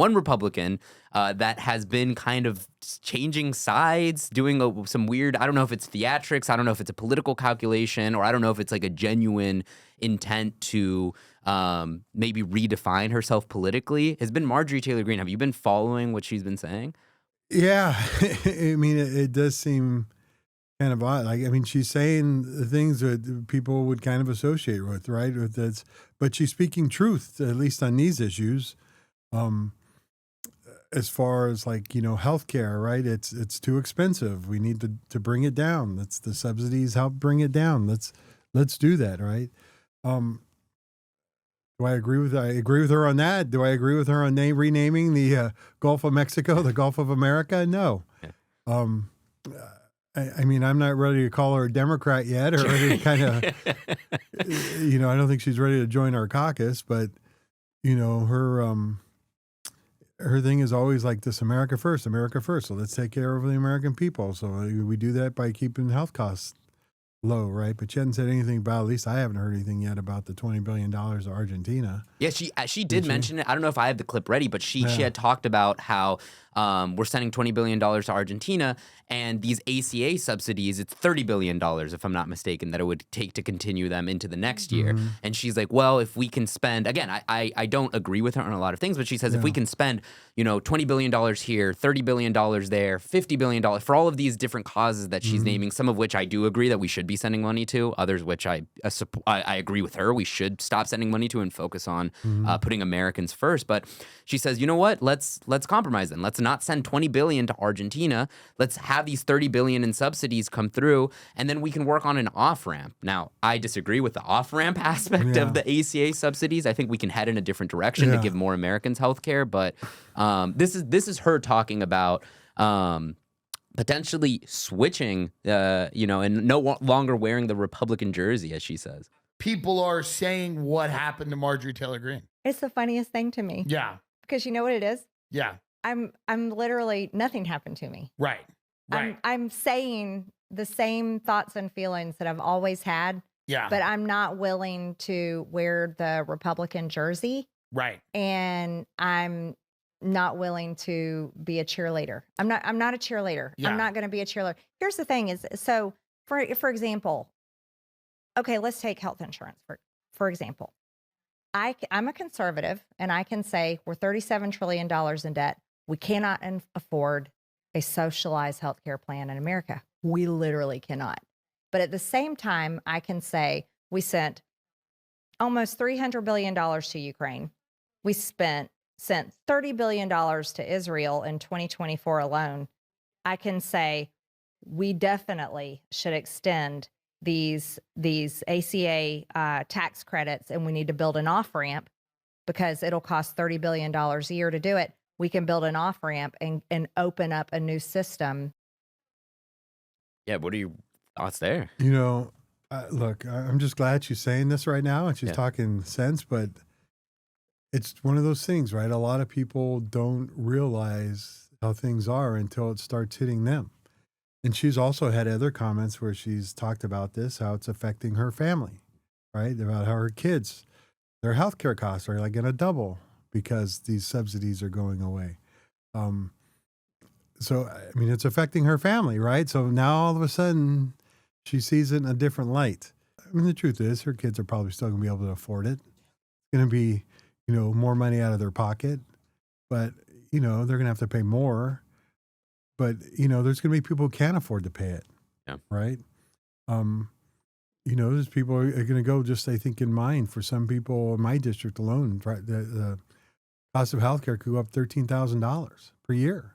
one Republican that has been kind of changing sides, doing some weird, I don't know if it's theatrics, I don't know if it's a political calculation, or I don't know if it's like a genuine intent to maybe redefine herself politically, has been Marjorie Taylor Greene. Have you been following what she's been saying? Yeah. I mean, it does seem kind of odd. Like, I mean, she's saying the things that people would kind of associate with, right? With this, but she's speaking truth, at least on these issues. As far as like, you know, healthcare, right? It's too expensive. We need to bring it down. That's the subsidies help bring it down. Let's do that, right? Do I agree with her on that? Do I agree with her on renaming the Gulf of Mexico the Gulf of America? No. Yeah. I mean, I'm not ready to call her a Democrat yet, or ready to kind of, you know, I don't think she's ready to join our caucus, but, you know, her thing is always like this: America first, America first. So let's take care of the American people. So we do that by keeping health costs low, right? But she hasn't said anything about, at least I haven't heard anything yet about the $20 billion to Argentina. Yeah, she did mention it. I don't know if I have the clip ready, but she had talked about how we're sending $20 billion to Argentina, and these ACA subsidies, it's $30 billion, if I'm not mistaken, that it would take to continue them into the next year. And she's like, well, if we can spend, again, I don't agree with her on a lot of things, but she says if we can spend, you know, $20 billion here, $30 billion there, $50 billion for all of these different causes that she's naming, some of which I do agree that we should be sending money to, others which I agree with her, we should stop sending money to and focus on putting Americans first. But she says, you know what, let's compromise then. Let's not send $20 billion to Argentina. Let's have these $30 billion in subsidies come through, and then we can work on an off-ramp. Now, I disagree with the off-ramp aspect of the ACA subsidies. I think we can head in a different direction to give more Americans health care. But this is her talking about potentially switching, you know, and no longer wearing the Republican jersey, as she says. People are saying what happened to Marjorie Taylor Greene. It's the funniest thing to me. Yeah. Because you know what it is? Yeah. I'm literally, nothing happened to me. Right. Right. I'm saying the same thoughts and feelings that I've always had. Yeah. But I'm not willing to wear the Republican jersey. Right. And I'm not willing to be a cheerleader. I'm not a cheerleader. Yeah. I'm not going to be a cheerleader. Here's the thing is, so for example, okay, let's take health insurance for example. I'm a conservative, and I can say we're $37 trillion in debt. We cannot afford a socialized healthcare plan in America. We literally cannot. But at the same time, I can say we sent almost $300 billion to Ukraine. We sent $30 billion to Israel in 2024 alone. I can say we definitely should extend these ACA tax credits, and we need to build an off-ramp because it'll cost $30 billion a year to do it. We can build an off-ramp and open up a new system. Yeah, what are your thoughts there? You know, look, I'm just glad she's saying this right now and she's talking sense, but it's one of those things, right? A lot of people don't realize how things are until it starts hitting them. And she's also had other comments where she's talked about this, how it's affecting her family, right? About how her kids, their healthcare costs are like going to double because these subsidies are going away. So, I mean, it's affecting her family, right? So now all of a sudden she sees it in a different light. I mean, the truth is her kids are probably still going to be able to afford it. It's going to be, you know, more money out of their pocket, but, you know, they're going to have to pay more. But, you know, there's going to be people who can't afford to pay it, right? You know, there's people are going to go just, I think, in mine. For some people in my district alone, right, the cost of healthcare could go up $13,000 per year.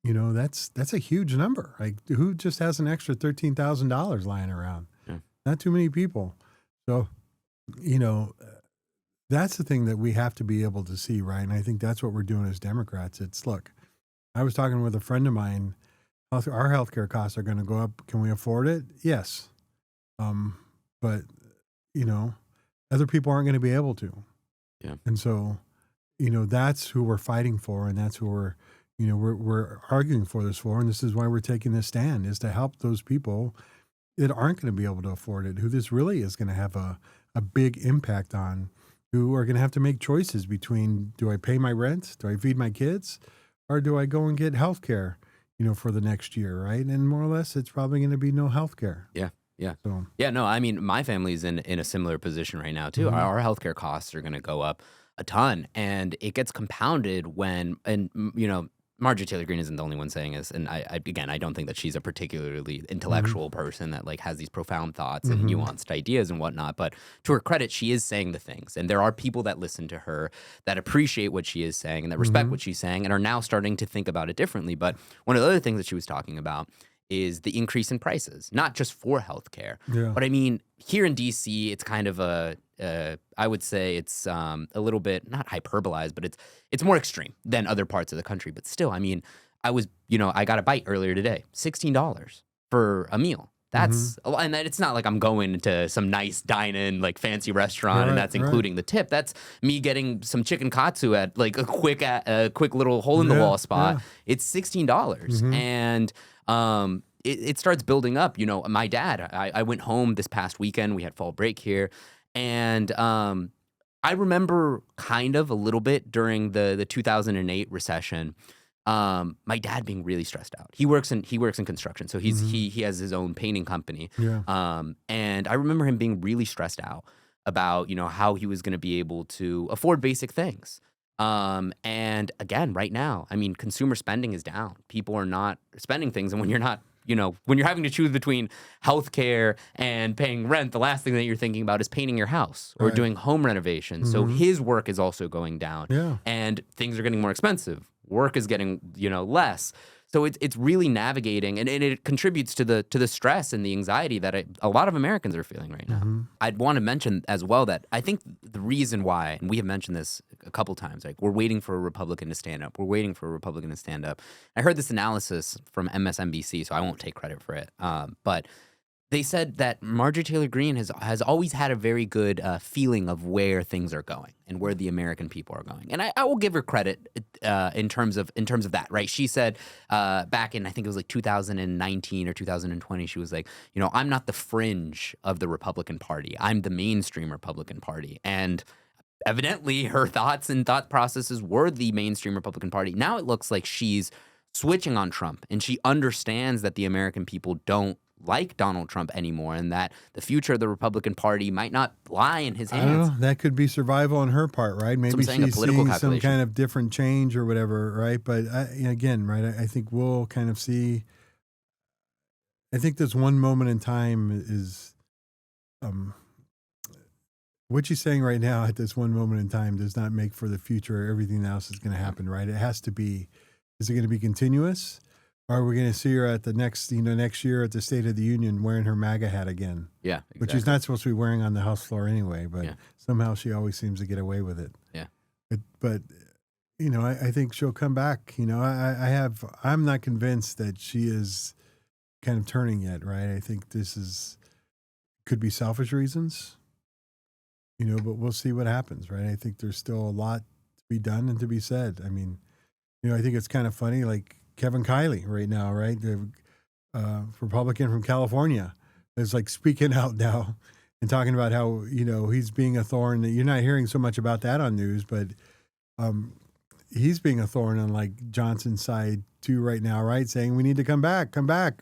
You know, that's a huge number. Like, who just has an extra $13,000 lying around? Yeah. Not too many people. So, you know, that's the thing that we have to be able to see, right? And I think that's what we're doing as Democrats. It's, look, I was talking with a friend of mine. Our healthcare costs are going to go up. Can we afford it? Yes. But, you know, other people aren't going to be able to. Yeah. And so, you know, that's who we're fighting for. And that's who we're arguing for this for. And this is why we're taking this stand, is to help those people that aren't going to be able to afford it, who this really is going to have a big impact on who are going to have to make choices between, do I pay my rent? Do I feed my kids? Or do I go and get health care, for the next year, right? And more or less, it's probably going to be no health care. Yeah. So, Yeah, no, I mean, my family's in a similar position right now, too. Mhm. Our healthcare costs are going to go up a ton, and it gets compounded when, Marjorie Taylor Greene isn't the only one saying this, and I don't think that she's a particularly intellectual person that like has these profound thoughts and Mhm. nuanced ideas and whatnot. But to her credit, she is saying the things, and there are people that listen to her that appreciate what she is saying and that respect Mhm. what she's saying and are now starting to think about it differently. But one of the other things that she was talking about is the increase in prices, not just for healthcare, yeah. but I mean, here in DC, it's kind of I would say it's a little bit not hyperbolized, but it's more extreme than other parts of the country. But still, I mean, I got a bite earlier today, $16 for a meal. That's a lot, and it's not like I'm going to some nice dine-in, like fancy restaurant, and Right, that's right. including the tip. That's me getting some chicken katsu at like a quick little hole in the wall spot. yeah. It's $16, and it starts building up. My dad, I went home this past weekend. We had fall break here. And I remember kind of a little bit during the 2008 recession, my dad being really stressed out. He works in construction. So he has his own painting company. Yeah. And I remember him being really stressed out about, how he was going to be able to afford basic things. And again, right now, I mean, consumer spending is down. People are not spending things. And when you're not, when you're having to choose between healthcare and paying rent, the last thing that you're thinking about is painting your house or Right. doing home renovations. So his work is also going down. Yeah. And things are getting more expensive. Work is getting, less. So it's really navigating, and it contributes to the stress and the anxiety that a lot of Americans are feeling right now. I'd want to mention as well that I think the reason why, and we have mentioned this a couple times, like we're waiting for a Republican to stand up. We're waiting for a Republican to stand up. I heard this analysis from MSNBC, so I won't take credit for it. But they said that Marjorie Taylor Greene has always had a very good feeling of where things are going and where the American people are going, and I will give her credit in terms of that. Right? She said back in, I think it was like 2019 or 2020, she was like, I'm not the fringe of the Republican Party. I'm the mainstream Republican Party, and evidently her thoughts and thought processes were the mainstream Republican Party. Now it looks like she's switching on Trump, and she understands that the American people don't like Donald Trump anymore, and that the future of the Republican Party might not lie in his I don't hands. know. That could be survival on her part, right? Maybe I'm saying, a she's political seeing some calculation. kind of different change or whatever, right? But again, right, I think we'll kind of see. I think this one moment in time is what she's saying right now at this one moment in time does not make for the future. Everything else is going to happen, right? It has to be. Is it going to be continuous? Or are we going to see her at the next year at the State of the Union wearing her MAGA hat again? Yeah, exactly. Which she's not supposed to be wearing on the House floor anyway, but Yeah. somehow she always seems to get away with it. Yeah. But I think she'll come back. I'm not convinced that she is kind of turning yet, right? I think could be selfish reasons, but we'll see what happens, right? I think there's still a lot to be done and to be said. I mean, I think it's kind of funny, like Kevin Kiley right now, right? The Republican from California is like speaking out now and talking about how, he's being a thorn. You're not hearing so much about that on news, but he's being a thorn on like Johnson's side too right now, right? Saying we need to come back.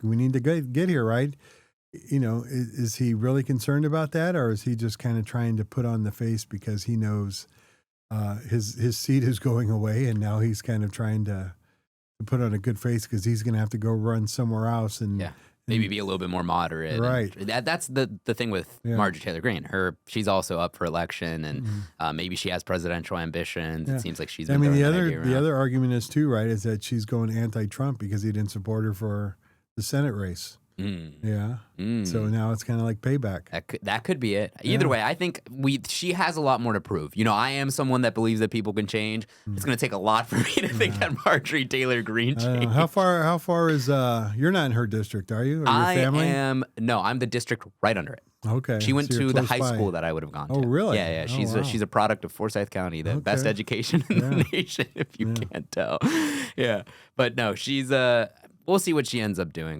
We need to get here, right? Is he really concerned about that, or is he just kind of trying to put on the face because he knows his seat is going away, and now he's kind of trying to put on a good face because he's going to have to go run somewhere else and maybe be a little bit more moderate. Right. And that's the thing with Marjorie Taylor Greene. She's also up for election, and maybe she has presidential ambitions. Yeah. It seems like she's. I mean, been throwing that idea the around. other argument is too, right, is that she's going anti-Trump because he didn't support her for the Senate race. Yeah. So now it's kind of like payback. That could be it. Either way, I think she has a lot more to prove. I am someone that believes that people can change. It's going to take a lot for me to think that Marjorie Taylor Greene changed. How far is you're not in her district, are you? Or your family? I'm the district right under it. Okay. She went so you're to the close high by. school that I would have gone to. Oh, really? Yeah. Oh, wow. She's a product of Forsyth County, the best Okay. education in the nation, if you can't tell. Yeah. But no, she's we'll see what she ends up doing.